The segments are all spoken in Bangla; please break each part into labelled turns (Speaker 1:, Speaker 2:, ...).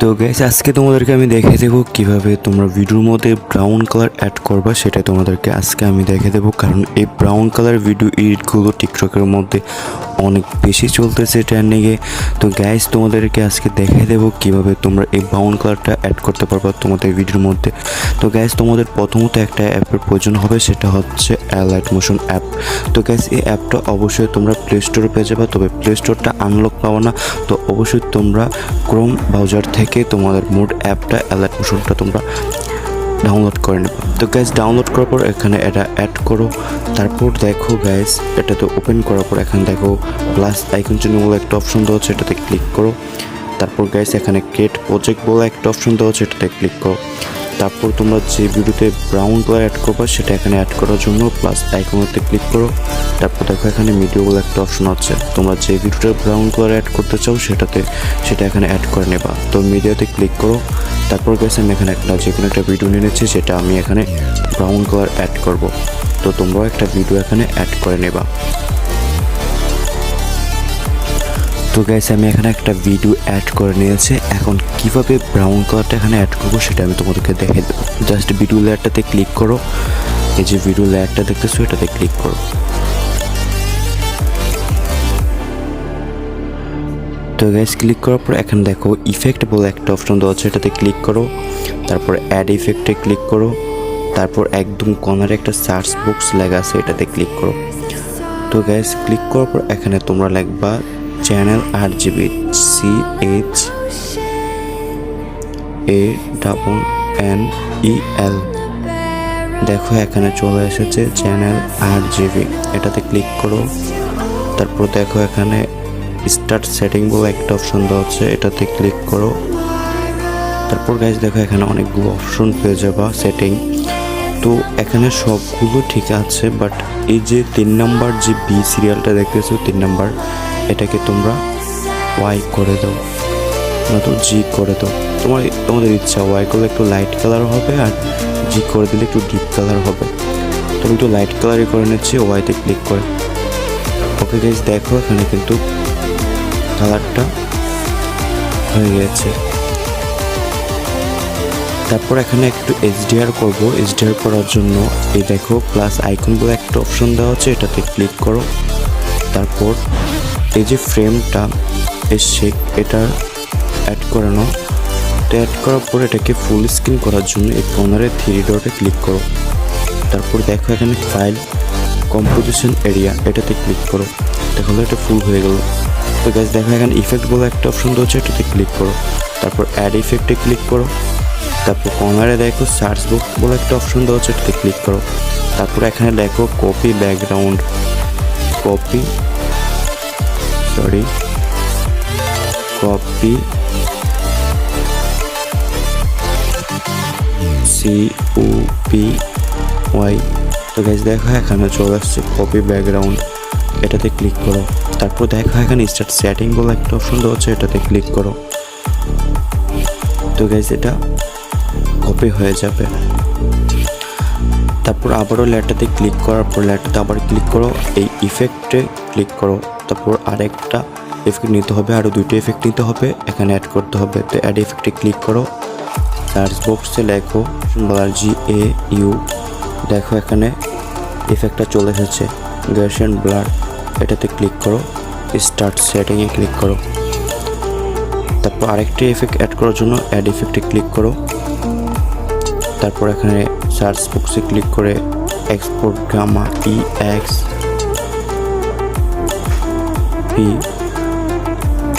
Speaker 1: তো গাইস আজকে তোমাদেরকে আমি দেখিয়ে দেবো কিভাবে তোমরা ভিডিওর মধ্যে ব্রাউন কালার অ্যাড করবা, সেটা তোমাদেরকে আজকে আমি দেখিয়ে দেবো। কারণ এই ব্রাউন কালার ভিডিও এডিটগুলো টিকটকের মধ্যে অনেক বেশি চলতেছে ট্রেন্ডিংয়ে। তো গাইস তোমাদেরকে আজকে দেখিয়ে দেবো কিভাবে তোমরা এই ব্রাউন কালারটা অ্যাড করতে পারবা তোমাদের ভিডিওর মধ্যে। তো গাইস তোমাদের প্রথমত একটা অ্যাপের প্রয়োজন হবে, সেটা হচ্ছে alight motion অ্যাপ। তো গাইস এই অ্যাপটা অবশ্যই তোমরা প্লে স্টোরে পেয়ে যাবে, তবে প্লে স্টোরটা আনলক পাবো না। তো অবশ্যই তোমরা ক্রোম ব্রাউজার থেকে তোমাদের মোড অ্যাপটা alight motionটা তোমরা ডাউনলোড করে নেবে। তো গাইস ডাউনলোড করার পর এখানে এটা অ্যাড করো। তারপর দেখো গাইস এটাতে ওপেন করার পর এখানে দেখো প্লাস আইকন চিহ্ন বলে একটা অপশন দেওয়া হচ্ছে, এটাতে ক্লিক করো। তারপর গাইস এখানে ক্রিয়েট প্রজেক্ট বলে একটা অপশন দেওয়া হচ্ছে, এটাতে ক্লিক করো। তারপর তোমরা যে ভিডিওতে ব্রাউন কালার অ্যাড করবা সেটা এখানে অ্যাড করার জন্য প্লাস আইকনেতে ক্লিক করো। তারপর দেখো এখানে মিডিয়া বলে একটা অপশন আছে, তোমরা যে ভিডিওতে ব্রাউন কালার অ্যাড করতে চাও সেটা এখানে অ্যাড করে নেবা। তো মিডিয়াতে ক্লিক করো। তারপর গাইস আমি এখানে যে কোনো একটা ভিডিও নিয়ে নিচ্ছি, যেটা আমি এখানে ব্রাউন কালার অ্যাড করব। তো তোমরাও একটা ভিডিও এখানে অ্যাড করে নেবা। তো গাইস আমি এখানে একটা ভিডিও অ্যাড করে নিয়েছি। এখন কিভাবে ব্রাউন কালারটা এখানে অ্যাড করবো সেটা আমি তোমাদেরকে দেখিয়ে দেবো। জাস্ট ভিডিও লেয়ারটাতে ক্লিক করো, এই যে ভিডিও লেয়ারটা দেখতেছো এটাতে ক্লিক করো। তো গাইস ক্লিক করার পর এখানে দেখো ইফেক্ট বলে একটা অপশন দেওয়া আছে, এটাতে ক্লিক করো। তারপর অ্যাড ইফেক্টে ক্লিক করো। তারপর একদম কর্নারে একটা সার্চ বক্স লেখা আছে, এটাতে ক্লিক করো। তো গাইস ক্লিক করার পর এখানে তোমরা লিখবা চ্যানেল RGB CHANNEL। দেখো এখানে চলে এসেছে চ্যানেল RGB, এটাতে ক্লিক করো। তারপর দেখো এখানে স্টার্ট সেটিং বলে একটা অপশন দেওয়া আছে, এটাতে ক্লিক করো। তারপর গাইস দেখো এখানে অনেকগুলো অপশন পেয়ে যাবা সেটিং। তো এখানে সবগুলো ঠিক আছে, বাট এই যে 3 নাম্বার যে বি সিরিয়ালটা দেখতেছো 3 নাম্বার, এটাকে তোমরা ওয়াই করে দাও, নয়তো জি করে দাও। তোমাদের ইচ্ছা, ওয়াই করলে একটু লাইট কালার হবে আর জি করে দিলে একটু ডিপ কালার হবে। তো আমি একটু লাইট কালারই করে নিচ্ছি ওয়াইতে ক্লিক করে। ওকে গাইস দেখো এখানে কিন্তু কালারটা হয়ে গেছে। তারপর এখানে একটু HDR করব। HDR করার জন্য এই দেখো প্লাস আইকন বলে একটা অপশন দেওয়া আছে, এটাতে ক্লিক করো। তারপর এই যে ফ্রেমটা এসে এটা অ্যাড করে নাও। তো অ্যাড করার পর এটাকে ফুল স্ক্রিন করার জন্য এই কর্নারে 3 ডটে ক্লিক করো। তারপর দেখো এখানে ফাইল কম্পোজিশন এরিয়া, এটাতে ক্লিক করো। দেখো এটা ফুল হয়ে গেল। তো গাইস দেখো এখানে ইফেক্ট বলে একটা অপশন দেওয়া আছে, এটাতে ক্লিক করো। তারপর অ্যাড ইফেক্টে ক্লিক করো। তারপর কর্নারে দেখো সার্চ বক্স বলে একটা অপশন দেওয়া আছে, এটাতে ক্লিক করো। তারপর এখানে দেখো কপি ব্যাকগ্রাউন্ড, কপি COPY। তো গাইস দেখো এখানে চলে আসছে কপি ব্যাকগ্রাউন্ড, এটাতে ক্লিক করো। তারপর দেখো এখানে স্টার্ট সেটিং বলে একটা অপশন দেওয়া আছে, এটাতে ক্লিক করো। তো গাইস এটা কপি হয়ে যাবে। তারপর আবারও লেয়ারটাতে ক্লিক করার পর লেয়ারটাতে আবার ক্লিক করো, এই ইফেক্টে ক্লিক করো। তারপর আরেকটা এফেক্ট নিতে হবে, আরও 2টা এফেক্ট নিতে হবে, এখানে অ্যাড করতে হবে। তো অ্যাড এফেক্টে ক্লিক করো। সার্চ বক্সে লেখো GAU। দেখো এখানে এফেক্টটা চলে এসেছে গ্যাসিয়ান ব্লার, এটাতে ক্লিক করো। স্টার্ট সেটিংয়ে ক্লিক করো। তারপর আরেকটি এফেক্ট অ্যাড করার জন্য অ্যাড ইফেক্টে ক্লিক করো। তারপর এখানে সার্চ বক্সে ক্লিক করে এক্সপোর্ট গামা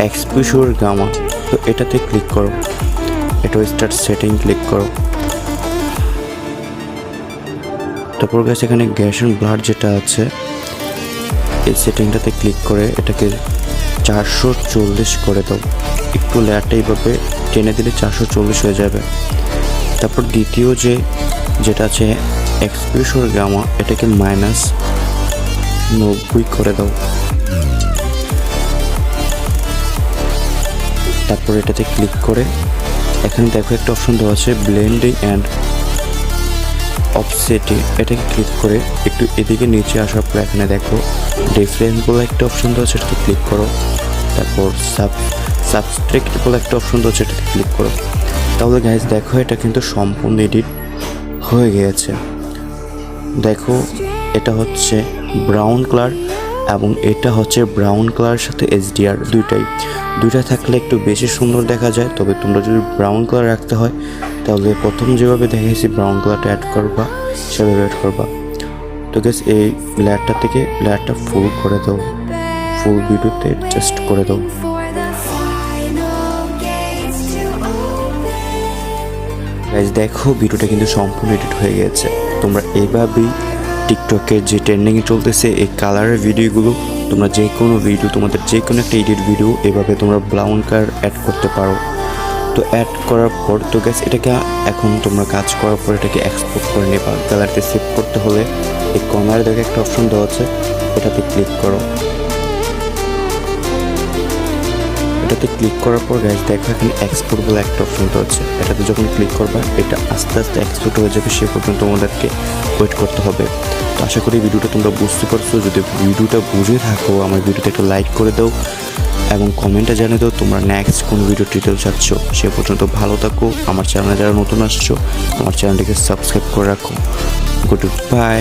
Speaker 1: এক্সপোজার গামা, তো এটাতে ক্লিক করো। এটা স্টার্ট সেটিং ক্লিক করো। তারপর গাইস এখানে গ্যাসিয়ান ব্লার যেটা আছে এই সেটিংটাতে ক্লিক করে এটাকে 440 করে দাও। একটু লেয়ারটা এইভাবে টেনে দিলে 440 হয়ে যাবে। তারপর দ্বিতীয় যেটা আছে এক্সপোজার গামা, এটাকে -90 করে দাও। তারপর এটাতে ক্লিক করে এখানে দেখো একটা অপশন দেওয়া আছে ব্লেন্ডিং অ্যান্ড অফসেটে, এটাকে ক্লিক করে একটু এদিকে নিচে আসার পর এখানে দেখো ডিফারেন্স বলে একটা অপশন দেওয়া আছে, এটাতে ক্লিক করো। তারপর সাবস্ট্রাক্ট বলে একটা অপশন রয়েছে, এটাতে ক্লিক করো। তাহলে গাইজ দেখো এটা কিন্তু সম্পূর্ণ এডিট হয়ে গিয়েছে। দেখো এটা হচ্ছে ব্রাউন কালার এবং এটা হচ্ছে ব্রাউন কালারের সাথে HDR দুইটা থাকলে একটু বেশি সুন্দর দেখা যায়। তবে তোমরা যদি ব্রাউন কালার রাখতে হয় তাহলে প্রথম যেভাবে দেখাইছি ব্রাউন কালারটা অ্যাড করবা সেভাবে অ্যাড করবা। তো গাইস এই লেয়ারটা থেকে লেয়ারটা ফুল করে দাও, ফুল ভিডিওতে অ্যাডজাস্ট করে দাও। গাইস দেখো ভিডিওটা কিন্তু সম্পূর্ণ এডিট হয়ে গেছে। তোমরা এইভাবেই টিকটকের যে ট্রেন্ডিংয়ে চলতেছে এই কালারের ভিডিওগুলো, তোমরা যে কোনো ভিডিও, তোমাদের যে কোনো একটা এডিট ভিডিও এভাবে তোমরা ব্রাউন কালার অ্যাড করতে পারো। তো অ্যাড করার পর তো গাইস এটাকে এখন তোমরা কাজ করার পর এটাকে এক্সপোর্ট করে নেবা। গ্যালারিতে সেভ করতে হলে এই কর্নারে দেখে একটা অপশন দেওয়া আছে, এটাতে ক্লিক করো। এটাতে ক্লিক করার পর গাইস দেখো এখানে এক্সপোর্ট বলে একটা অপশন দেওয়া আছে, এটাতে যখন ক্লিক করবা এটা আস্তে আস্তে এক্সপোর্ট হয়ে যাবে, সে পর্যন্ত তোমাদেরকে ওয়েট করতে হবে। তো আশা করি ভিডিওটা তোমরা বুঝতে পারছো। যদি ভিডিওটা বুঝে থাকো আমার ভিডিওতে একটা লাইক করে দাও এবং কমেন্টে জানিয়ে দাও তোমরা নেক্সট কোন ভিডিও টিটেল চাচ্ছ। সে পর্যন্ত ভালো থাকো। আমার চ্যানেলে যারা নতুন আসছো আমার চ্যানেলটিকে সাবস্ক্রাইব করে রাখো। Good bye.